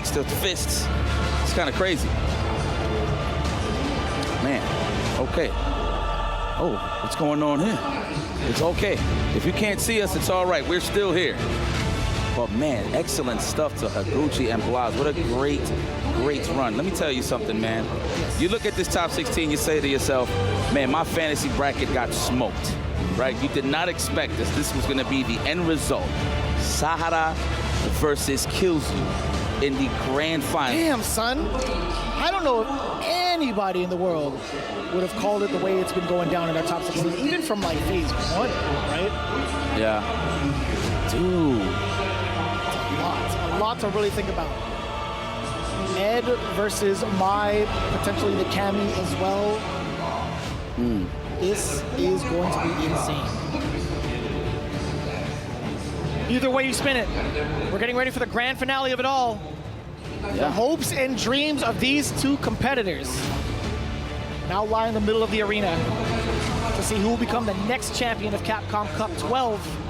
the fists. It's kind of crazy. Man, okay. Oh, what's going on here? It's okay. If you can't see us, it's all right. We're still here. But man, excellent stuff to Higuchi and Blas. What a great run. Let me tell you something, man. You look at this top 16, you say to yourself, man, my fantasy bracket got smoked, right? You did not expect this. This was gonna be the end result. Sahara versus Kilzyou in the grand final. Damn, son. I don't know if anybody in the world would have called it the way it's been going down in our top 16, even from like phase 1, right? Yeah. Dude. A lot to really think about. Ed versus Mai, potentially the Cammy as well. This is going to be insane. Either way you spin it, we're getting ready for the grand finale of it all. Yeah. The hopes and dreams of these two competitors now lie in the middle of the arena to see who will become the next champion of Capcom Cup 12.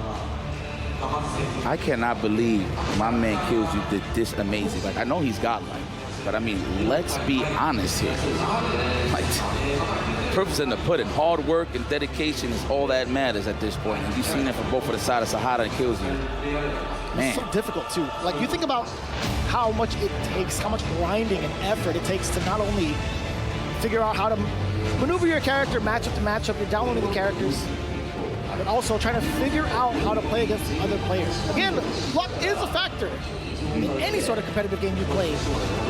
I cannot believe my man Kilzyou did this amazing. Like, I know he's godlike, but I mean, let's be honest here. Like, proof's in the pudding. Hard work and dedication is all that matters at this point. And you've seen it from both of the side of Sahara and Kilzyou. Man. It's so difficult too. Like, you think about how much it takes, how much grinding and effort it takes to not only figure out how to maneuver your character matchup to matchup, you're downloading the characters, but also trying to figure out how to play against other players. Again, luck is a factor in any sort of competitive game you play.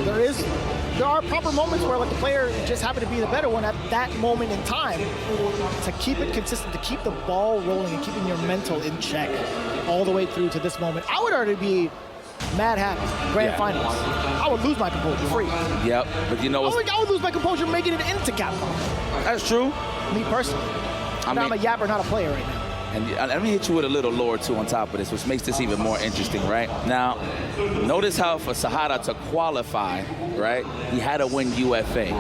There are proper moments where like the player just happened to be the better one at that moment in time to keep it consistent, to keep the ball rolling and keeping your mental in check all the way through to this moment. I would already be mad happy. Grand finals. I would lose my composure free. Yep, but you know what? I would lose my composure making it into Capcom. That's true. Me personally. I'm a yapper, not a player right now. And let me hit you with a little lore too on top of this, which makes this even more interesting, right? Now, notice how for Sahara to qualify, right, he had to win UFA.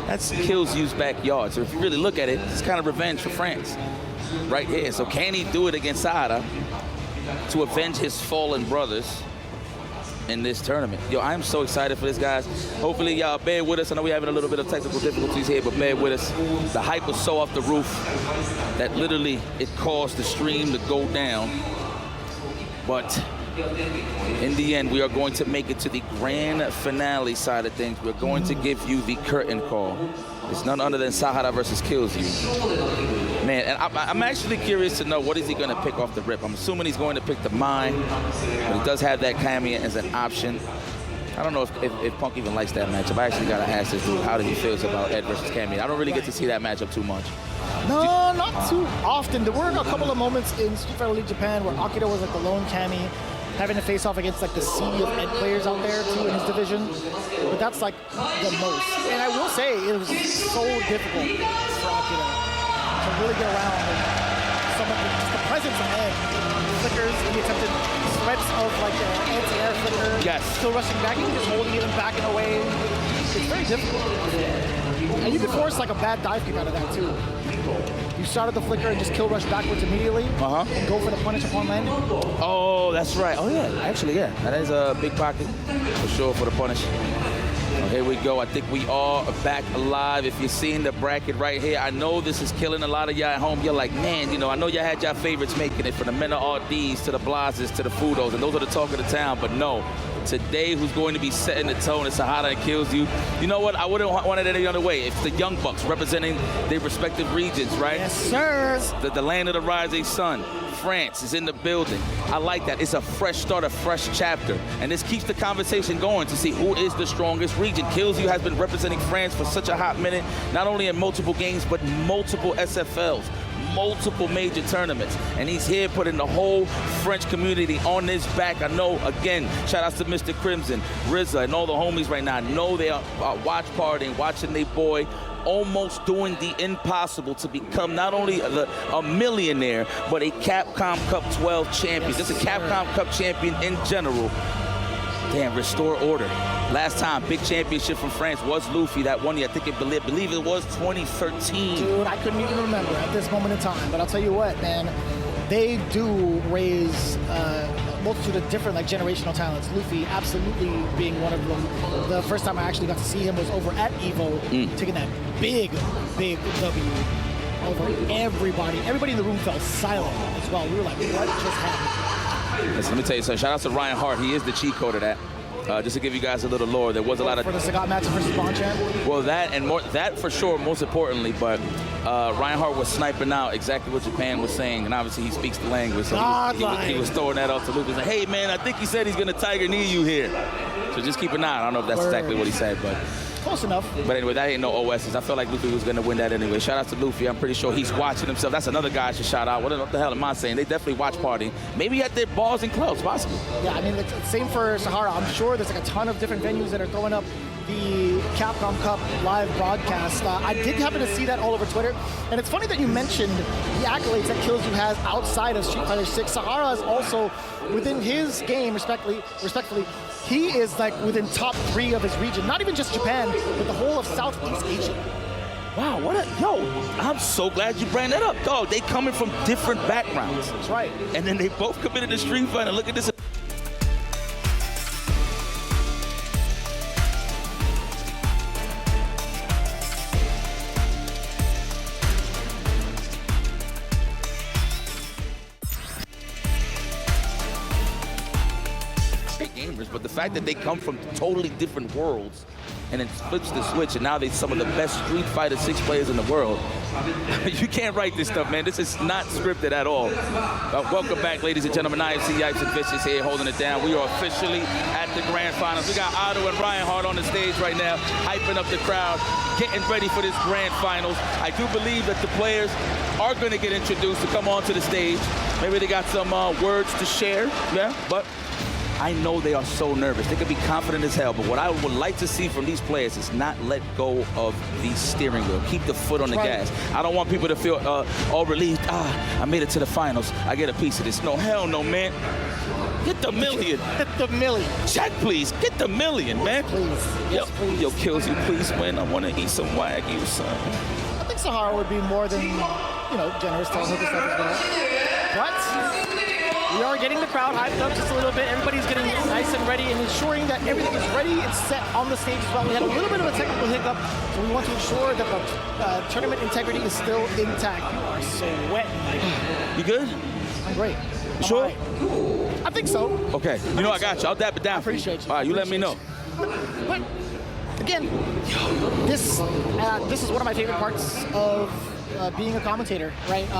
That's Kilzyou's backyard. So if you really look at it, it's kind of revenge for France right here. So can he do it against Sahara to avenge his fallen brothers in this tournament? Yo, I'm so excited for this, guys. Hopefully y'all bear with us. I know we're having a little bit of technical difficulties here, but bear with us. The hype was so off the roof that literally it caused the stream to go down. But in the end, we are going to make it to the grand finale side of things. We're going to give you the curtain call. It's none other than Sahara versus Kilzyou. Man, and I'm actually curious to know what is he going to pick off the rip. I'm assuming he's going to pick the mine, but he does have that Cammy as an option. I don't know if Punk even likes that matchup. I actually got to ask this dude how he feels about Ed versus Cammy. I don't really get to see that matchup too much. No, not too often. There were a couple of moments in Street Fighter League Japan where Akira was like the lone Cammy, having to face off against like the sea of Ed players out there too in his division. But that's like the most. And I will say it was so difficult for Akira to really get around some of just the presence of Ed. Flickers and the attempted threats of like anti-air flicker. Yes. Still rushing back, even just holding it and backing away. It's very difficult. And you can force like a bad dive kick out of that too. You started the flicker and just kill rush backwards immediately and go for the punish upon landing. Oh, that's right. Oh yeah, actually, yeah. That is a big pocket for sure for the punish. Well, here we go. I think we are back alive. If you're seeing the bracket right here, I know this is killing a lot of y'all at home. You're like, man, you know, I know y'all had y'all favorites making it, from the men of RDs to the Blases to the Fudos, and those are the talk of the town. But no, today who's going to be setting the tone is Sahara and Kilzyou. You know what? I wouldn't want it any other way. It's the Young Bucks representing their respective regions, right? Yes, sir. The land of the rising sun. France is in the building. I like that. It's a fresh start, a fresh chapter. And this keeps the conversation going to see who is the strongest region. Kilzyou has been representing France for such a hot minute, not only in multiple games, but multiple SFLs, multiple major tournaments. And he's here putting the whole French community on his back. I know, again, shout outs to Mr. Crimson, RZA, and all the homies right now. I know they are watch partying, watching their boy almost doing the impossible to become not only a millionaire, but a Capcom Cup 12 champion. Just a Capcom Cup champion in general. Damn, restore order. Last time, big championship from France was Luffy that one year. I think believe it was 2013. Dude, I couldn't even remember at this moment in time. But I'll tell you what, man, they do raise multitude of different like generational talents. Luffy absolutely being one of them. The first time I actually got to see him was over at Evo, taking that big W over everybody. Everybody in the room fell silent as well. We were like, what just happened? Listen, let me tell you something. Shout out to Ryan Hart. He is the cheat code of that. Just to give you guys a little lore, there was a lot of... For the Sagat match versus Bonchan? Well, that and more, that for sure, most importantly, but Ryan Hart was sniping out exactly what Japan was saying, and obviously he speaks the language, so he was throwing that out to Luke. He's like, hey, man, I think he said he's going to Tiger Knee you here. So just keep an eye. I don't know if that's exactly what he said, but... Close enough. But anyway, that ain't no OSs. I felt like Luffy was going to win that anyway. Shout out to Luffy. I'm pretty sure he's watching himself. That's another guy I should shout out. What the hell am I saying? They definitely watch party. Maybe at their balls and clubs, possibly. Yeah, I mean, it's same for Sahara. I'm sure there's like a ton of different venues that are throwing up the Capcom Cup live broadcast. I did happen to see that all over Twitter. And it's funny that you mentioned the accolades that Kilzyou has outside of Street Fighter 6. Sahara is also, within his game, respectfully, he is like within top 3 of his region. Not even just Japan, but the whole of Southeast Asia. Wow, I'm so glad you brought that up. Dog, they coming from different backgrounds. That's right. And then they both committed to Street Fighter. Look at this. Gamers, but the fact that they come from totally different worlds and it flips the switch, and now they're some of the best Street Fighter 6 players in the world. You can't write this stuff, man. This is not scripted at all. Welcome back, ladies and gentlemen. IFC Yipes and Vicious here holding it down. We are officially at the grand finals. We got Otto and Ryan Hart on the stage right now, hyping up the crowd, getting ready for this grand finals. I do believe that the players are going to get introduced to come onto the stage. Maybe they got some words to share, yeah, but I know they are so nervous. They could be confident as hell, but what I would like to see from these players is not let go of the steering wheel. Keep the foot on the gas. I don't want people to feel all relieved. I made it to the finals. I get a piece of this. No, hell no, man. Get the million. Get the million. Check, please. Get the million, man. Please. Yes, please. Yo, Kilzyou, please win. I want to eat some Wagyu, son. I think Sahara would be more than, generous to help this stuff as well. But we are getting the crowd hyped up just a little bit. Everybody's getting nice and ready and ensuring that everything is ready and set on the stage as well. We had a little bit of a technical hiccup, so we want to ensure that the tournament integrity is still intact. You are sweating. You good? I'm great. You sure? Right. I think so. Okay. I got you. I'll dap it down. I appreciate you. All right, you let me know. But again, this is one of my favorite parts of being a commentator, right?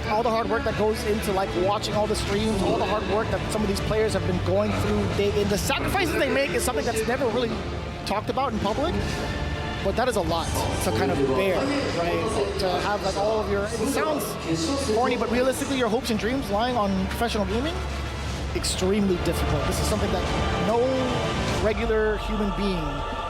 All the hard work that goes into like watching all the streams, all the hard work that some of these players have been going through day in. The sacrifices they make is something that's never really talked about in public, but that is a lot to kind of bear, right? To have like all of your, it sounds corny, but realistically your hopes and dreams lying on professional gaming, extremely difficult. This is something that no regular human being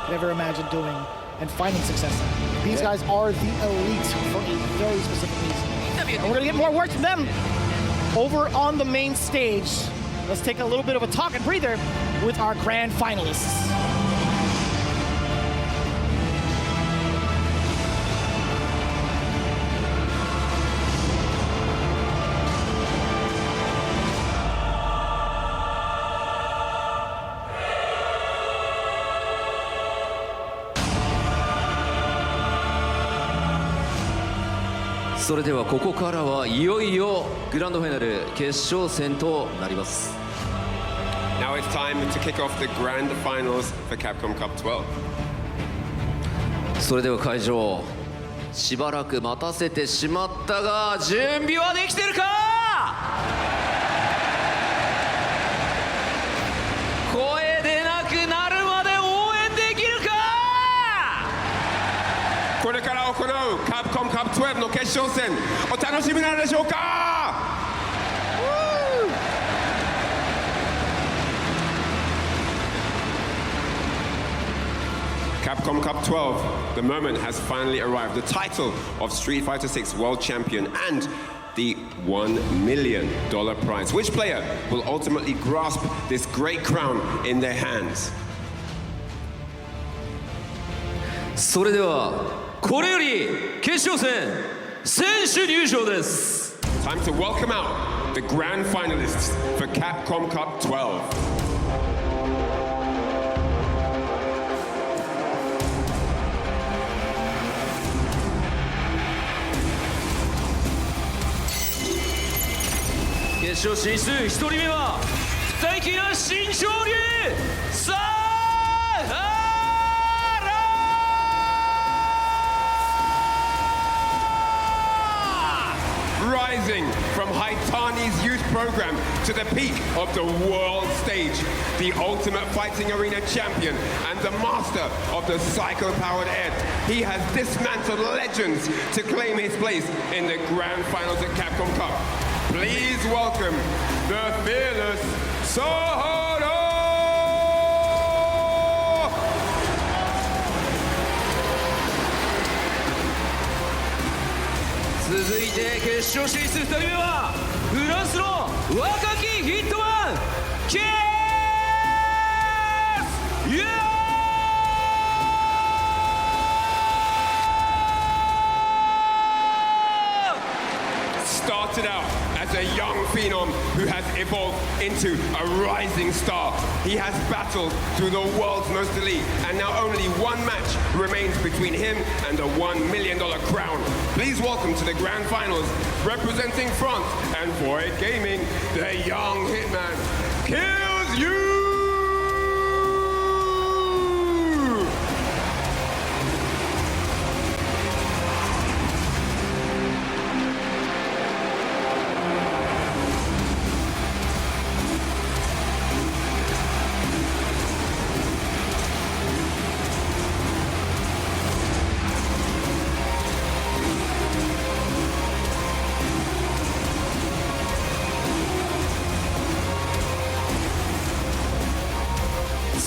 could ever imagine doing and finding success in. These guys are the elite for a very specific reason. And we're gonna get more words from them over on the main stage. Let's take a little bit of a talk and breather with our grand finalists. それではここからはいよいよグランドファイナル決勝戦となります。 Now it's time to kick off the grand finals for Capcom Cup 12. それでは会場、しばらく待たせてしまったが準備はできてるか？声出なくなるまで応援できるか？これから行う Capcom Cup 12の決勝戦、お楽しみなのでしょうか？ Capcom Cup 12, the moment has finally arrived. The title of Street Fighter 6 World Champion and the $1 million prize. Which player will ultimately grasp this great crown in their hands? それではこれより決勝戦選手入場です。 Time to welcome out the grand finalists for Capcom Cup 12.決勝進出1人目は最近の新潮流サハラ Rising from Haitani's youth program to the peak of the world stage, the ultimate fighting arena champion and the master of the psycho-powered Ed, he has dismantled legends to claim his place in the grand finals at Capcom Cup. Please welcome the fearless Sahara! 続いて決勝進出2人目はフランスの若きヒットマンキーズユーStarted out as a young phenom who has evolved into a rising star. He has battled through the world's most elite, and now only one match remains between him and the $1 million crown. Please welcome to the grand finals, representing France and Void Gaming, the young hitman, Kilzyou!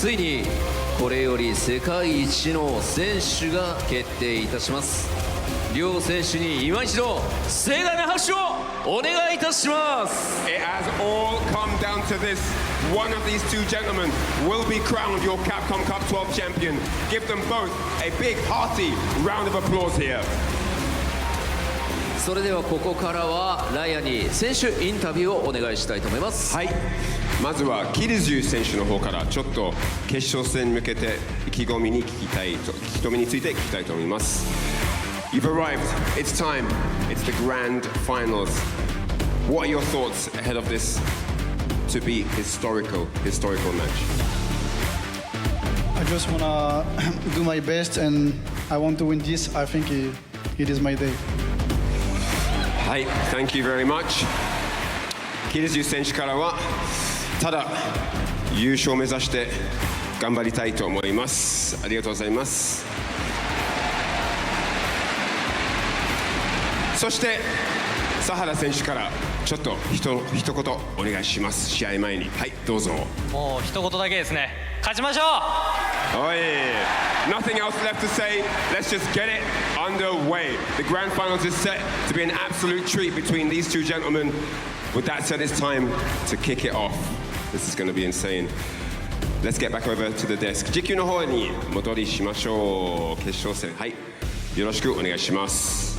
ついにこれより世界一の選手が決定いたします。両選手に今一度盛大な拍手をお願いいたします。 It has all come down to this. One of these two gentlemen will be crowned your Capcom Cup 12 champion. Give them both a big hearty round of applause here. それではここからはライアンに選手インタビューをお願いしたいと思います。はい、まずはキルジュ選手の方からちょっと決勝戦に向けて意気込みについて聞きたいと思います。You've arrived. It's time. It's the grand finals. What are your thoughts ahead of this to be historical match? I just wanna do my best, and I want to win this. I think it is my day. はい、Thank you very much. キルジュ選手からはただ優勝を目指して頑張りたいと思います。ありがとうございます。そしてサハラ選手からちょっと一言お願いします。試合前に。はい、どうぞ。もう一言だけですね。勝ちましょう。おい、nothing else left to say. Let's just get it underway. The grand finals is set to be an absolute treat between these two gentlemen. With that said, it's time to kick it off. This is going to be insane. Let's get back over to the desk. 時給の方に戻りしましょう。決勝戦、はい、よろしくお願いします。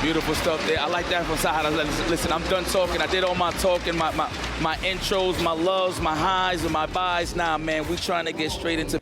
Beautiful stuff there. I like that from Sahara. Listen, I'm done talking. I did all my talking, my intros, my loves, my highs, and my buys. Now, man, we trying to get straight into.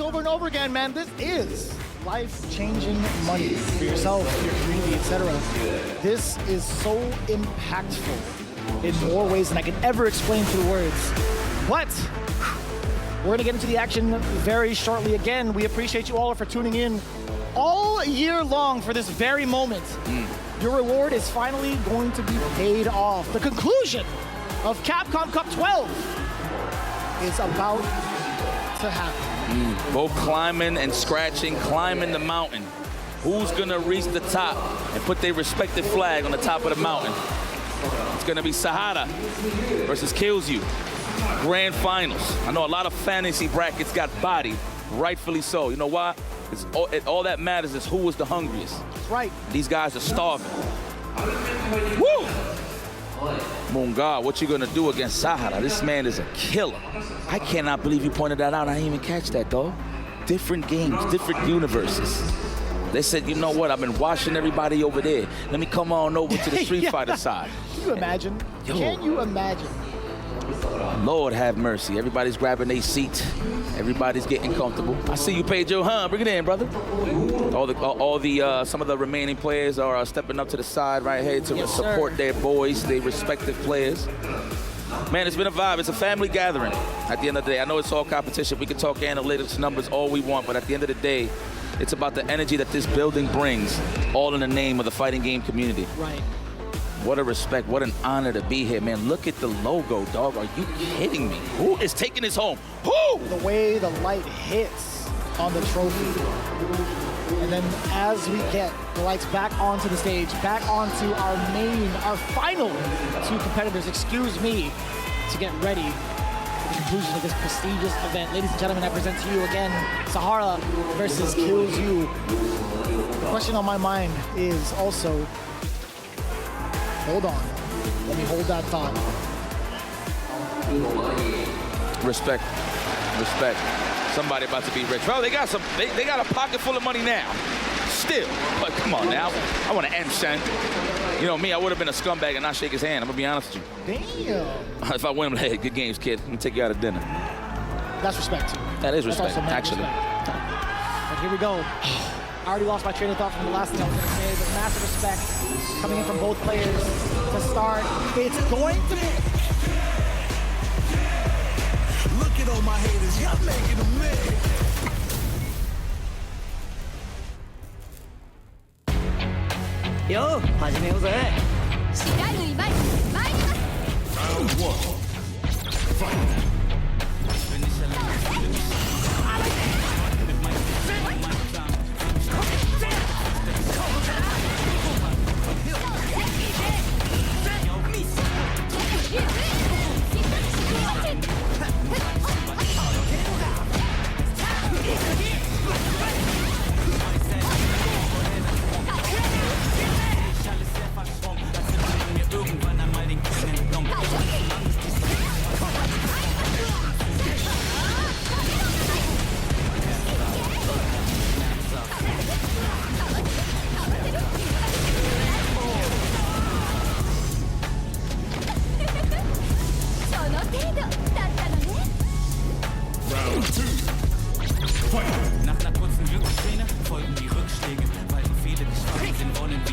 Over and over again, man. This is life-changing money for yourself, your community, etc. This is so impactful in more ways than I can ever explain through words. But we're going to get into the action very shortly. Again, we appreciate you all for tuning in all year long for this very moment. Your reward is finally going to be paid off. The conclusion of Capcom Cup 12 is about to happen. Both climbing and scratching, climbing the mountain. Who's gonna reach the top and put their respective flag on the top of the mountain? It's gonna be Sahara versus Kilzyou. Grand finals. I know a lot of fantasy brackets got bodied, Rightfully so. You know why? It's all that matters is who was the hungriest. That's right. These guys are starving. Woo! Munga, what you gonna do against Sahara? This man is a killer. I cannot believe you pointed that out. I didn't even catch that, dog. Different games, different universes. They said, you know what? I've been watching everybody over there. Let me come on over to the Street Fighter side. Can you imagine? Can you imagine? Lord have mercy. Everybody's grabbing their seat. Everybody's getting comfortable. I see you, Pedro. Bring it in, brother. Some of the remaining players are stepping up to the side right here to support their boys, their respective players. Man, it's been a vibe. It's a family gathering at the end of the day. I know it's all competition. We can talk analytics, numbers, all we want, but at the end of the day, it's about the energy that this building brings, all in the name of the fighting game community. Right. What a respect, what an honor to be here, man. Look at the logo, dog. Are you kidding me? Who is taking this home? Who? The way the light hits on the trophy. And then as we get the lights back onto the stage, back onto our final two competitors, excuse me, to get ready for the conclusion of this prestigious event. Ladies and gentlemen, I present to you again, Sahara versus Kilzyou. The question on my mind is also, hold on, let me hold that thought. Respect, respect. Somebody about to be rich. Well, they got a pocket full of money now. Still, but come on now. I want to end, son. You know me, I would have been a scumbag and not shake his hand. I'm gonna be honest with you. Damn. If I win, I'm like, hey, good games, kid. I'm gonna take you out to dinner. That's respect too. That is That's respect, also mad actually. respect. But here we go. I already lost my train of thought from the last thing I was gonna say, but massive respect coming in from both players to start. It's going to be. Look at all my haters, y'all making a mess. Yo, 始めようぜ。白縫い前に参ります。Nach einer kurzen Glücksszene folgen die Rückschläge, weil so viele geschwommen sind wollen wie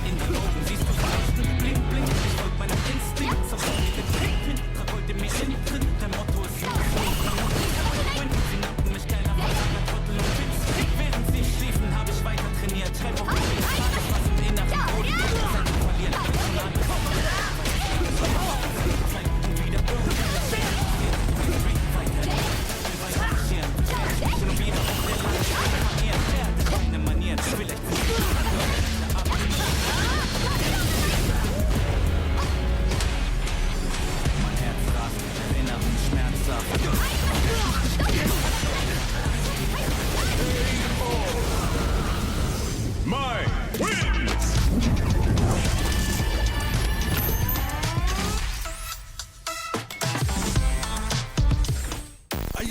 in die Augen siehst du Leuchten, blink, blink, ich folg meinem Instinkt, zerfällt mit Trinken, vergolde mir innen drin, dein Motto ist sie nannten mich kleiner Wasser, Trottel und Witz, während sie schliefen, habe ich weiter trainiert, treib auf mich, was im inneren Boden, seit du verlieren,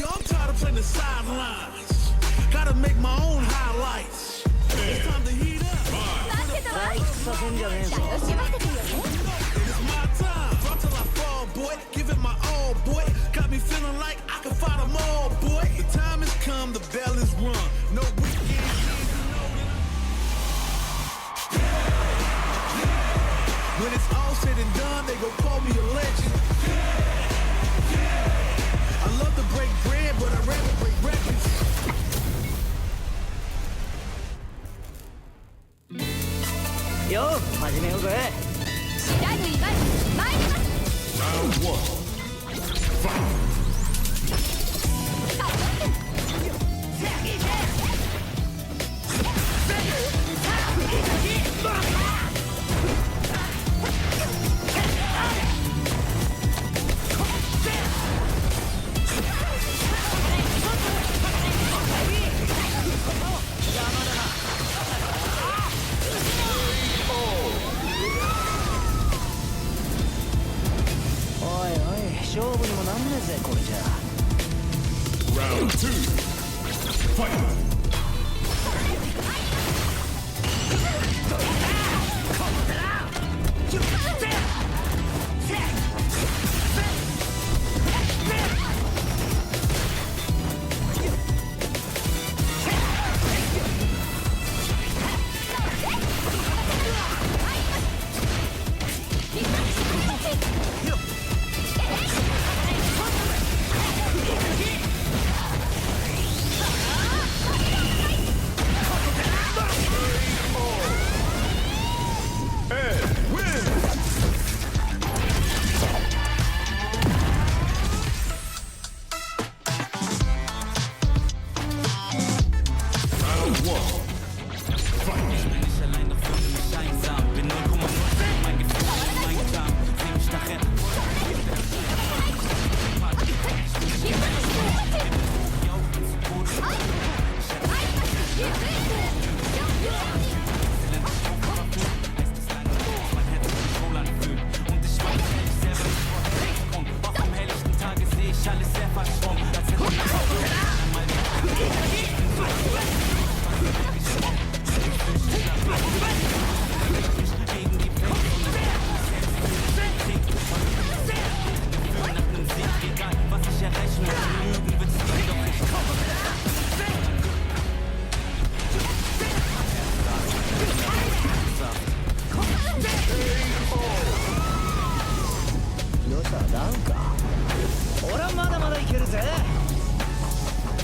I'm tired of playing the sidelines. Gotta make my own highlights. It's time to heat up. 退屈させんじゃねえぞ。 楽しませてよね。 It's my time. Drop till I fall, boy. Give it my all, boy. Got me feeling like I can fight them all, boy. The time has come, the bell is rung. No weekend. When it's all said and done, they gon' call me a legend. I love to break bread, but I'd rather break records. Yo, 始めようぜ。勝負にもなんねえぜこれじゃ。 Round 2. Fight.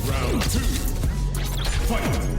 Round 2. Fight.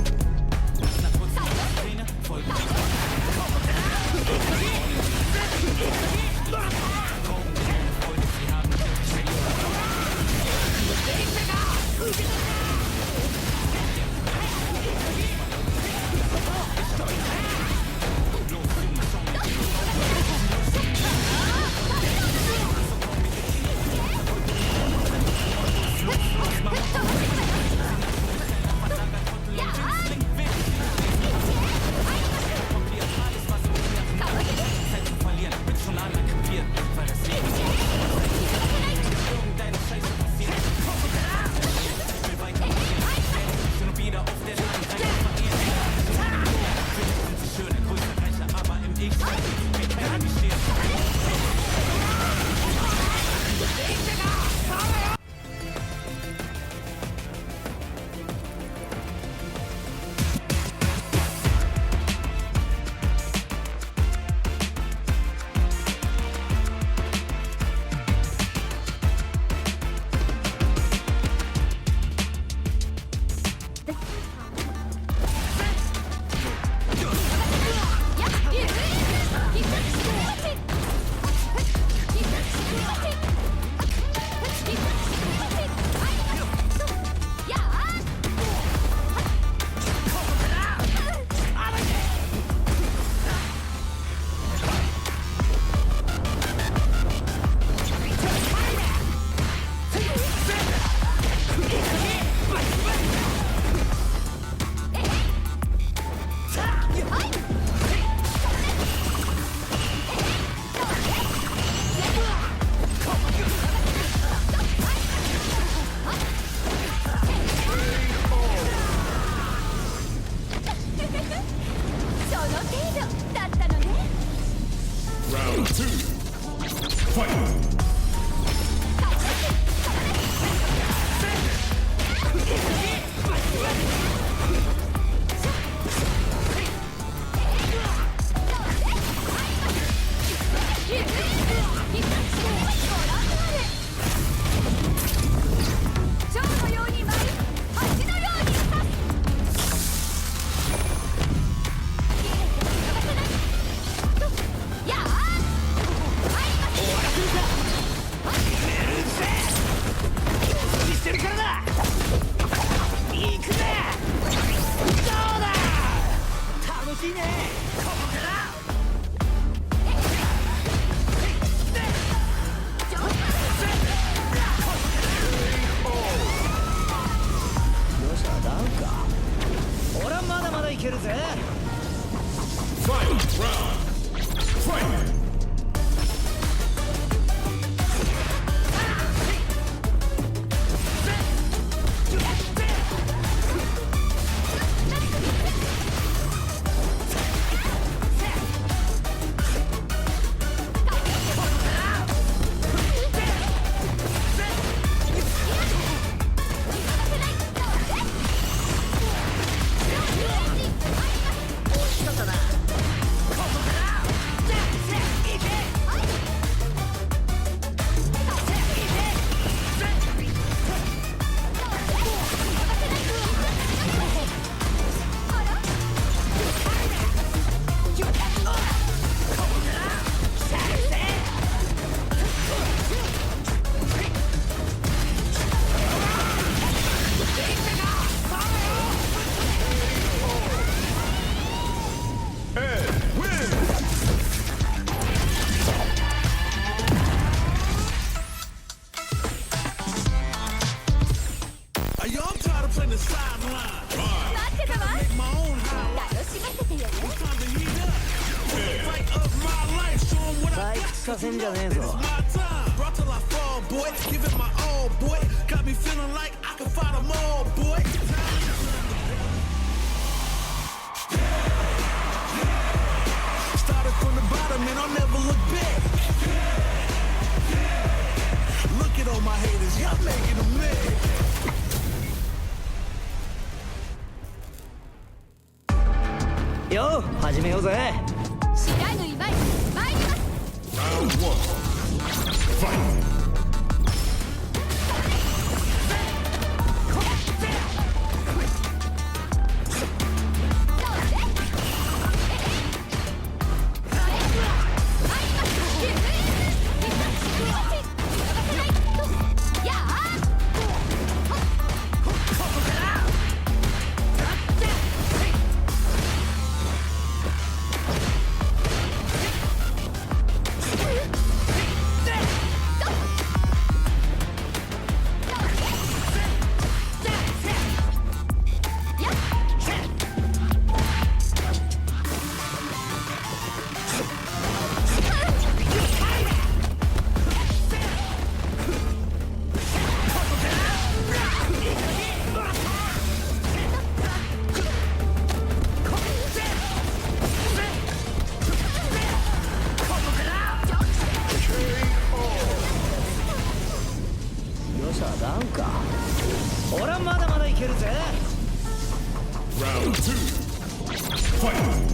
Round 2. Fight. せんじゃねえぞ Brought till I fall, boy. Give it my all, boy. Got me feeling like I can fight them all, boy. Started from the bottom and I'll never look back. Look at all my haters, y'all making them mad. Yo, 始めようぜ白いの今井参ります Round one. Fight. Round two. Fight.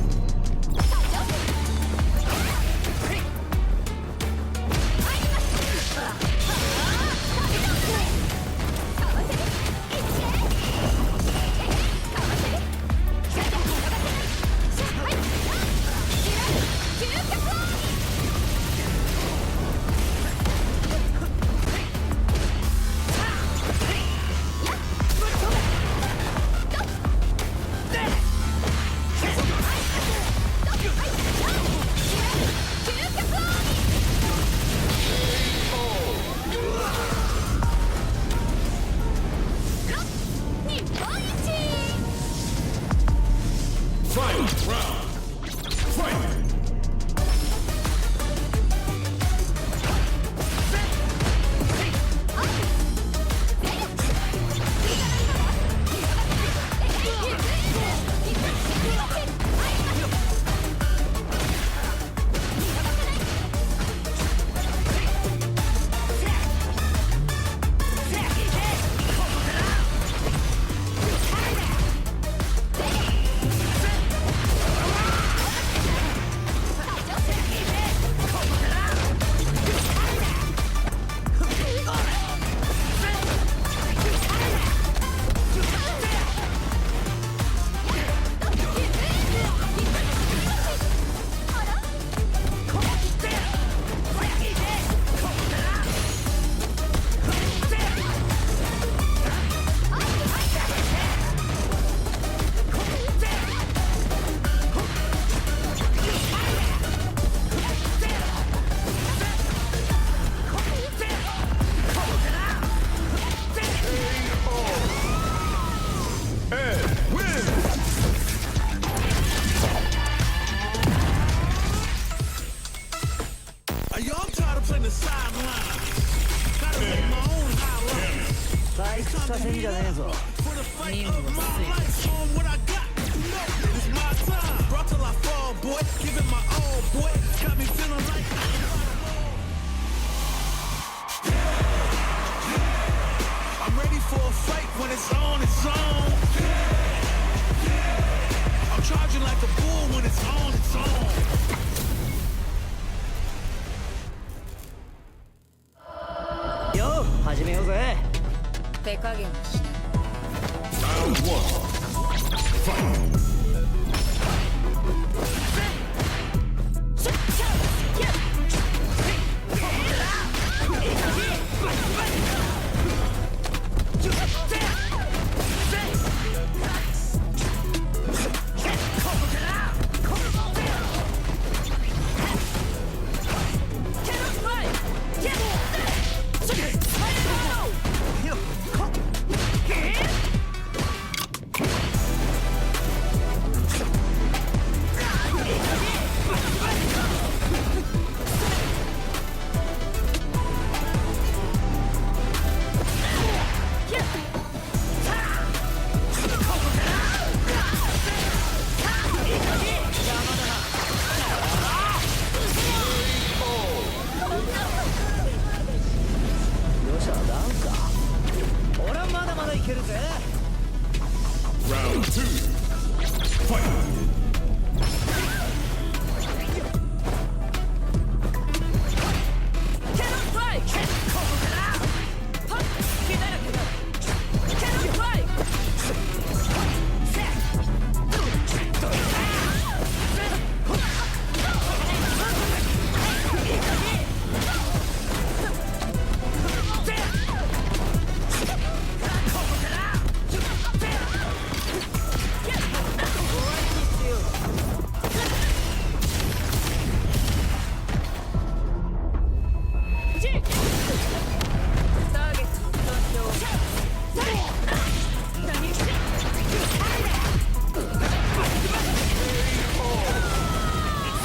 Round one. Fight.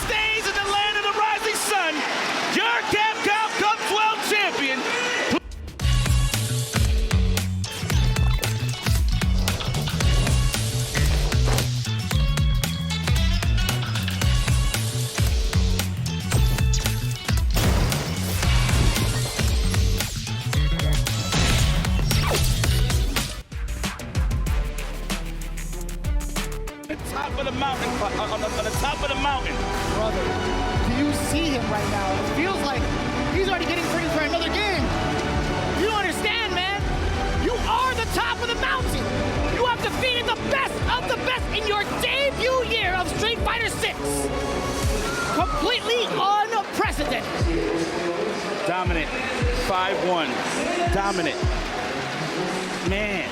Stays in the land of the rising sun. Your Capcom Cup 12 champion. Top of the mountain, on the top of the mountain. Brother, do you see him right now? It feels like he's already getting ready for another game. You don't understand, man. You are the top of the mountain. You have defeated the best of the best in your debut year of Street Fighter 6. Completely unprecedented. Dominant, 5-1, dominant. Man,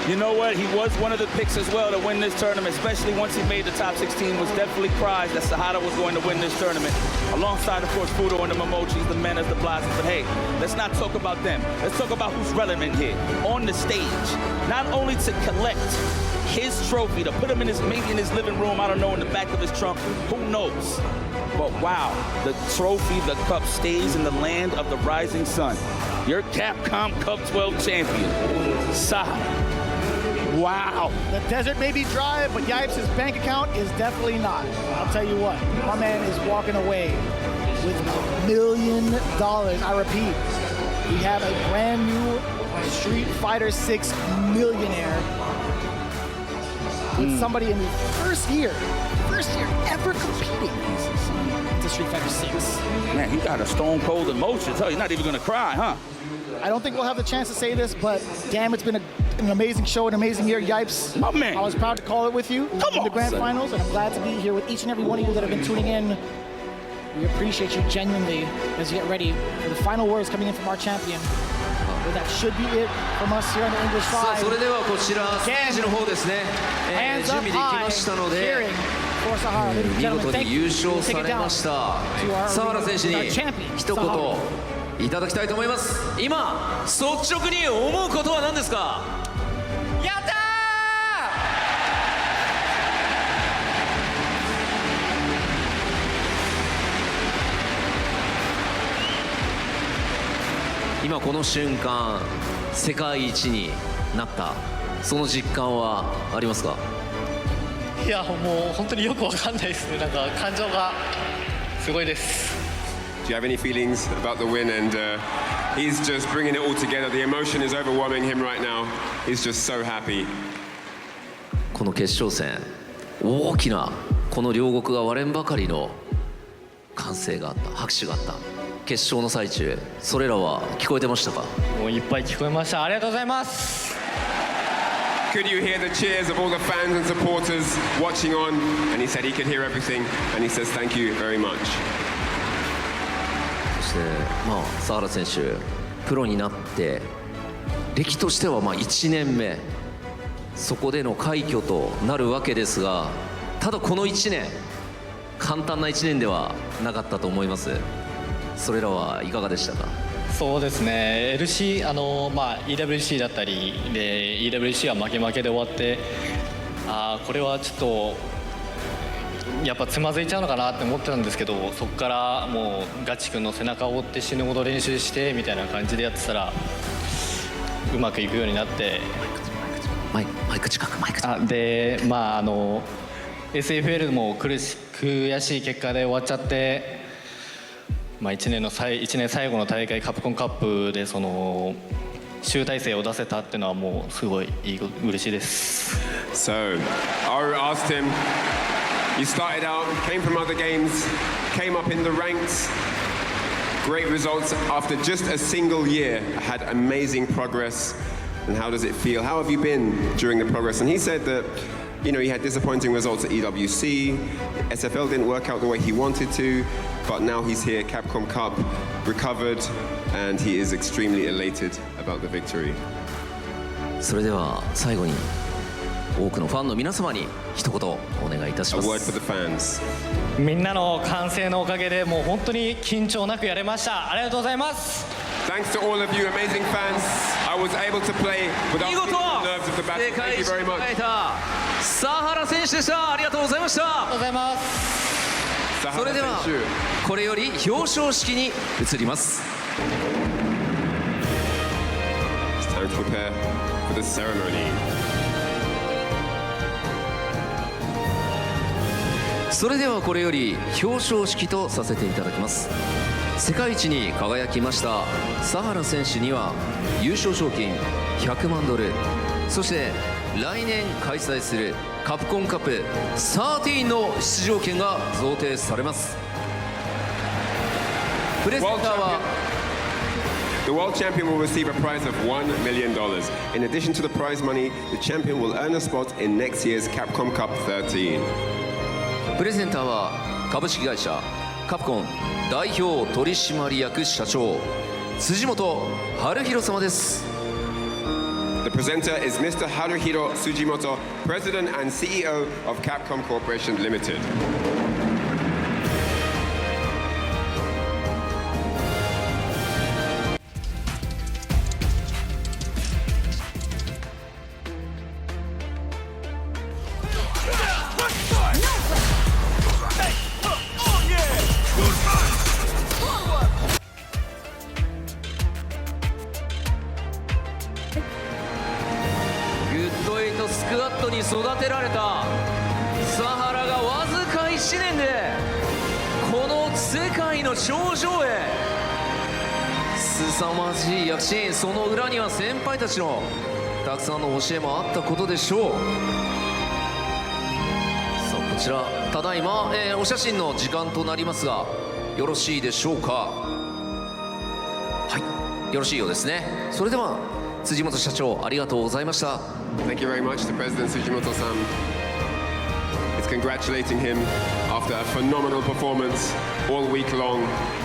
you know what? He was one of the picks as well to win this tournament, especially once he made the top 16. Was definitely prized that Sahara was going to win this tournament, alongside, of course, Fudo and the Momochis, the Menas, the Blazes. But hey, let's not talk about them. Let's talk about who's relevant here on the stage. Not only to collect his trophy, to put him in maybe in his living room, I don't know, in the back of his trunk, who knows? But wow, the trophy, the cup stays in the land of the rising sun. Your Capcom Cup 12 champion, Sahara. Wow. The desert may be dry, but Yipes' bank account is definitely not. I'll tell you what, my man is walking away with $1 million. I repeat, we have a brand new Street Fighter 6 millionaire with somebody in his first year ever competing into Street Fighter 6. Man, he got a stone cold emotion. So he's not even gonna cry, huh? I don't think we'll have the chance to say this, but damn, it's been an amazing show, an amazing year, Yipes. My man. I was proud to call it with you in the grand finals, and I'm glad to be here with each and every one of you that have been tuning in. We appreciate you genuinely as you get ready for the final words coming in from our champion. But that should be it from us here on the English さあ side. それではこちらステージの方ですね、 Hands 準 up 備でき high, ましたので cheering for Sahara. Ladies and 見 gentlemen, 事 thank に you. 優勝 We'll take さ it れ down ました to our サハラ選手 our に champion, 一 Sahara. 言いただきたいと思います。今率直に思うことは何ですか？やった今この瞬間世界一になったその実感はありますか？いやもう本当によくわかんないですね。なんか感情がすごいです。 Do you have any feelings about the win? And he's just bringing it all together. The emotion is overwhelming him right now. He's just so happy. この決勝戦大きなこの両国が割れんばかりの歓声があった拍手があった決勝の最中それらは聞こえてましたか？もういっぱい聞こえました。ありがとうございます。 Could you hear the cheers of all the fans and supporters watching on? And he said he could hear everything. And he says thank you very much. そしてサハラ選手プロになって歴としては1年目そこでの快挙となるわけですがただこの1年簡単な1年ではなかったと思いますそれらはいかがでしたか？そうですね EWC だったりで EWC は負け負けで終わってこれはちょっとやっぱつまずいちゃうのかなって思ってたんですけどそこからもうガチ君の背中を追って死ぬほど練習してみたいな感じでやってたらうまくいくようになってマイク近くでSFL も悔しい結果で終わっちゃって1年最後の大会カプコンカップでその集大成を出せたっていうのはもうすごい嬉しいです。 So, Aru asked him, you started out, came from other games, came up in the ranks, great results after just a single year, had amazing progress, and how does it feel? How have you been during the progress? And he said that, you know, he had disappointing results at EWC, SFL didn't work out the way he wanted to, but now he's here, Capcom Cup, recovered, and he is extremely elated about the victory. それでは最後に多くのファンの皆様に一言お願いいたし A ま word す for the fans. みんなの歓声のおかげでもう本当に緊張なくやれました。ありがとうございます。 Thanks to all of you amazing fans. I was able to play without 見 feeling 事 the nerves of the battle. 世界 Thank you 一に very much. 輝いたサハラ選手でした。ありがとうございました。ありがとうございます。それではこれより表彰式に移ります。 It's time to prepare for the ceremony. それではこれより表彰式とさせていただきます。世界一に輝きましたサハラ選手には優勝賞金100万ドル、そして来年開催するカプコンカップ13の出場権が贈呈されます。プレゼンターは The world champion will receive a prize of $1 million. In addition to the prize money, the champion will earn a spot in next year's Capcom Cup 13. プレゼンターは株式会社カプコン代表取締役社長辻本晴弘様です。 The presenter is Mr. Haruhiro Tsujimoto, President and CEO of Capcom Corporation Limited. グッドエイトスクワットに育てられたサハラがわずか1年でこの世界の頂上へ、凄まじい躍進、その裏には先輩たちのたくさんの教えもあったことでしょう。さあこちらただいま、お写真の時間となりますがよろしいでしょうか。はい、よろしいようですね。それでは辻本社長ありがとうございました。 Thank you very much to President Tsujimoto-san. It's congratulating him after a phenomenal performance all week long,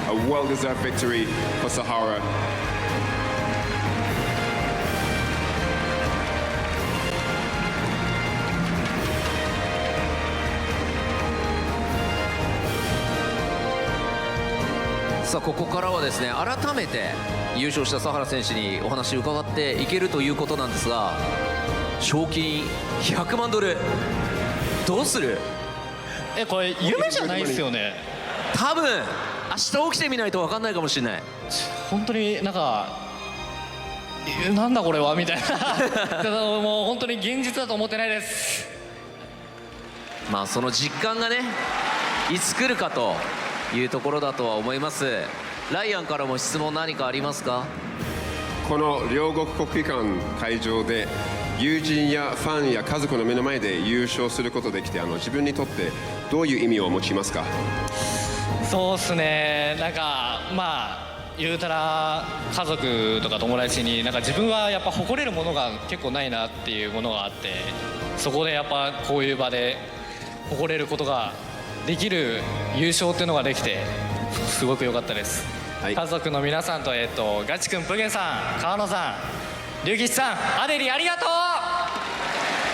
a well-deserved victory for Sahara. さあここからはですね改めて優勝したサハラ選手にお話を伺っていけるということなんですが、賞金100万ドルどうする？これ夢じゃないですよね。多分明日起きてみないと分かんないかもしれない。本当になんかなんだこれはみたいなもう本当に現実だと思ってないです。まあその実感がねいつ来るかというところだとは思います。ライアンからも質問何かありますか？この両国国技館会場で友人やファンや家族の目の前で優勝することできて自分にとってどういう意味を持ちますか？そうっすね、なんかまあ言うたら家族とか友達になんか自分はやっぱ誇れるものが結構ないなっていうものがあって、そこでやっぱこういう場で誇れることができる優勝っていうのができてすごく良かったです、はい、家族の皆さんとガチ君、プゲさん、川野さん、龍吉さん、アデリありがとう。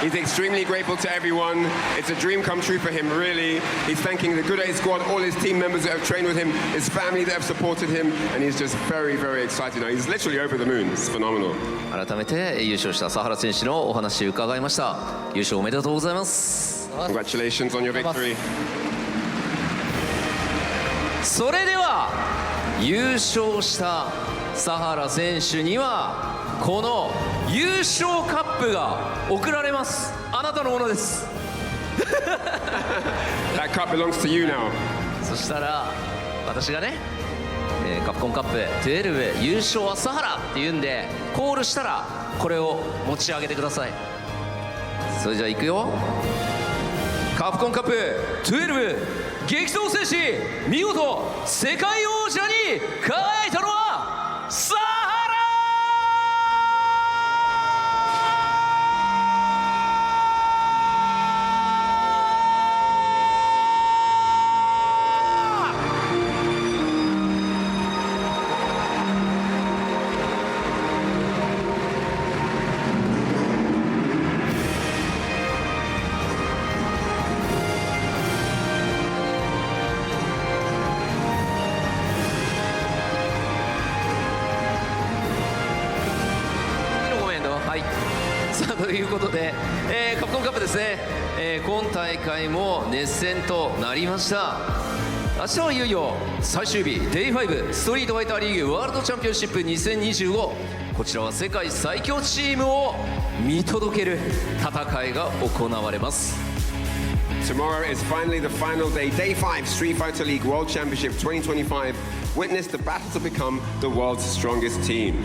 He's extremely grateful to everyone. It's a dream come true for him, really. He's thanking the Good 8 squad, all his team members that have trained with him, his family that have supported him, and he's just very, very excited now. He's literally over the moon. It's phenomenal. 改めて優勝したサハラ選手のお話を伺いました。優勝おめでとうございます。 Congratulations on your victory. それでは優勝したサハラ選手にはこの優勝カップが贈られます。あなたのものです。 That cup belongs to you now. そしたら私がね、カプコンカップ12優勝はサハラって言うんでコールしたらこれを持ち上げてください。それじゃあいくよ。カプコンカップ12激闘戦士、見事世界王者に輝いたのはサハラ。ということで、カプコンカップですね、今大会も熱戦となりました。明日はいよいよ最終日 Day5 ストリートファイターリーグワールドチャンピオンシップ2025、こちらは世界最強チームを見届ける戦いが行われます。 Tomorrow is finally the final day, Day 5 Street Fighter League World Championship 2025. Witness the battle to become the world's strongest team.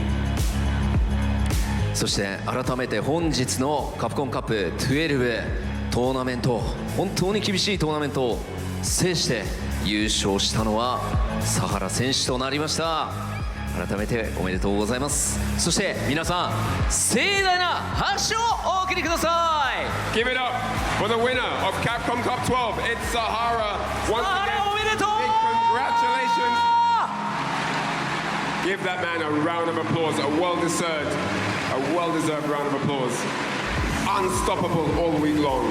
そして改めて本日のカプコンカップ12トーナメント、本当に厳しいトーナメントを制して優勝したのはサハラ選手となりました。改めておめでとうございます。そして皆さん盛大な拍手をお送りください。 Give it up for the winner of Capcom Cup 12. It's Sahara. Once again, おめでとう。 big congratulations. Give that man a round of applause, a well-deserved round of applause. Unstoppable all week long.